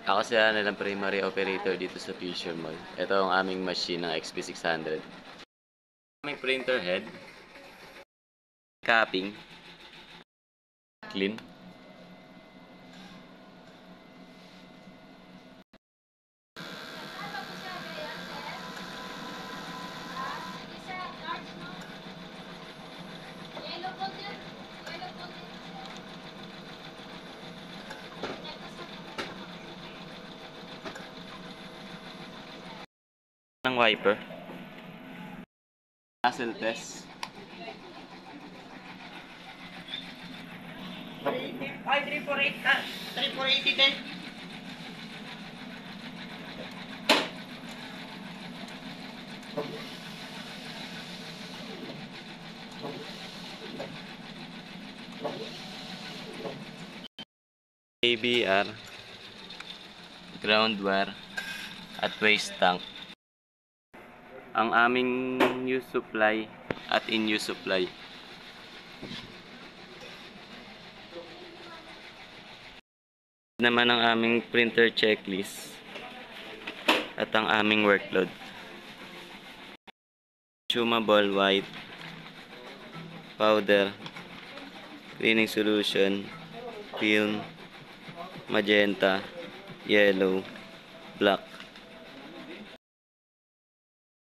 Ako si ng primary operator dito sa Future Mall. Ito ang aming machine ng XP600. Aming printer head, capping, clean. Ng wiper. Nozzle test. Ay, 348 ka. 380 din. ABR, ground wire, at waste tank. Ang aming use supply at in-use supply. Naman ang aming printer checklist at ang aming workload. Consumable white, powder, cleaning solution, film, magenta, yellow, black.